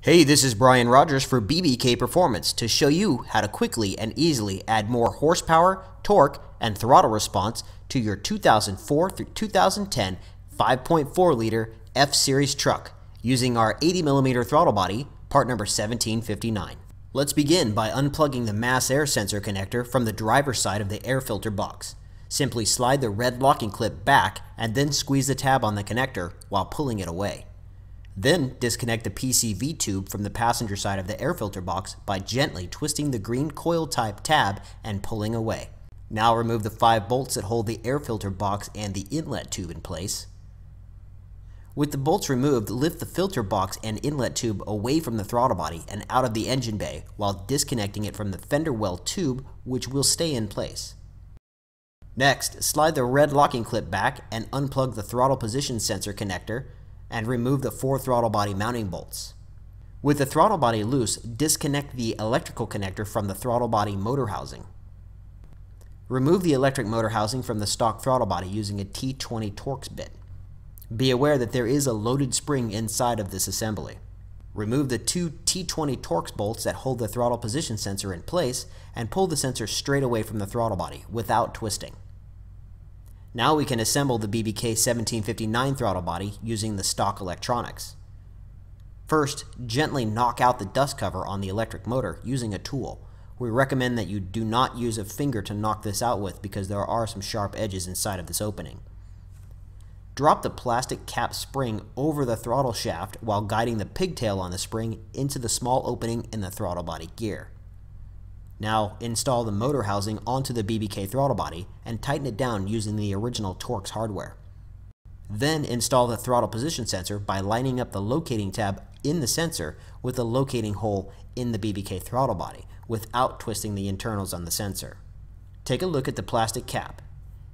Hey, this is Brian Rogers for BBK Performance to show you how to quickly and easily add more horsepower, torque, and throttle response to your 2004 through 2010 5.4-liter F-Series truck using our 80mm throttle body, part number 1759. Let's begin by unplugging the mass air sensor connector from the driver's side of the air filter box. Simply slide the red locking clip back and then squeeze the tab on the connector while pulling it away. Then disconnect the PCV tube from the passenger side of the air filter box by gently twisting the green coil type tab and pulling away. Now remove the 5 bolts that hold the air filter box and the inlet tube in place. With the bolts removed, lift the filter box and inlet tube away from the throttle body and out of the engine bay while disconnecting it from the fender well tube, which will stay in place. Next, slide the red locking clip back and unplug the throttle position sensor connector and remove the 4 throttle body mounting bolts. With the throttle body loose, disconnect the electrical connector from the throttle body motor housing. Remove the electric motor housing from the stock throttle body using a T20 Torx bit. Be aware that there is a loaded spring inside of this assembly. Remove the 2 T20 Torx bolts that hold the throttle position sensor in place and pull the sensor straight away from the throttle body without twisting. Now we can assemble the BBK 1759 throttle body using the stock electronics. First, gently knock out the dust cover on the electric motor using a tool. We recommend that you do not use a finger to knock this out with because there are some sharp edges inside of this opening. Drop the plastic cap spring over the throttle shaft while guiding the pigtail on the spring into the small opening in the throttle body gear. Now install the motor housing onto the BBK throttle body and tighten it down using the original Torx hardware. Then install the throttle position sensor by lining up the locating tab in the sensor with the locating hole in the BBK throttle body without twisting the internals on the sensor. Take a look at the plastic cap.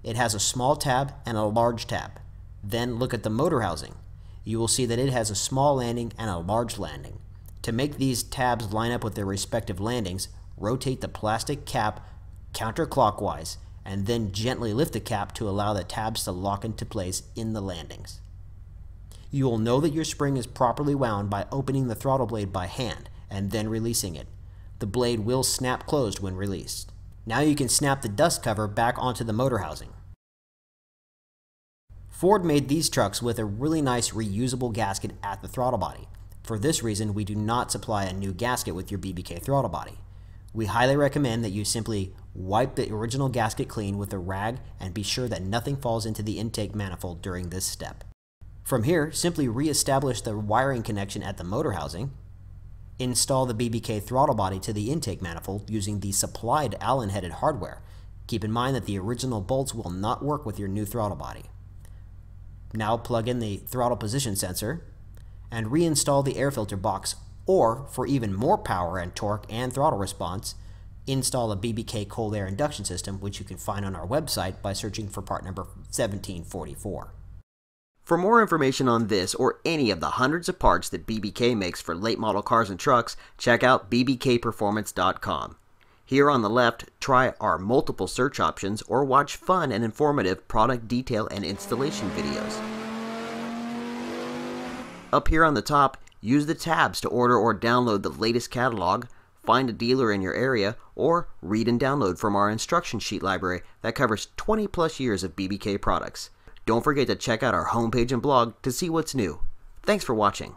It has a small tab and a large tab. Then look at the motor housing. You will see that it has a small landing and a large landing. To make these tabs line up with their respective landings, rotate the plastic cap counterclockwise and then gently lift the cap to allow the tabs to lock into place in the landings. You will know that your spring is properly wound by opening the throttle blade by hand and then releasing it. The blade will snap closed when released. Now you can snap the dust cover back onto the motor housing. Ford made these trucks with a really nice reusable gasket at the throttle body. For this reason, we do not supply a new gasket with your BBK throttle body. We highly recommend that you simply wipe the original gasket clean with a rag and be sure that nothing falls into the intake manifold during this step. From here, simply re-establish the wiring connection at the motor housing. Install the BBK throttle body to the intake manifold using the supplied Allen-headed hardware. Keep in mind that the original bolts will not work with your new throttle body. Now plug in the throttle position sensor and reinstall the air filter box, or for even more power and torque and throttle response, install a BBK cold air induction system, which you can find on our website by searching for part number 1744. For more information on this or any of the hundreds of parts that BBK makes for late model cars and trucks, check out bbkperformance.com. Here on the left, try our multiple search options or watch fun and informative product detail and installation videos. Up here on the top, use the tabs to order or download the latest catalog, find a dealer in your area, or read and download from our instruction sheet library that covers 20+ years of BBK products. Don't forget to check out our homepage and blog to see what's new. Thanks for watching.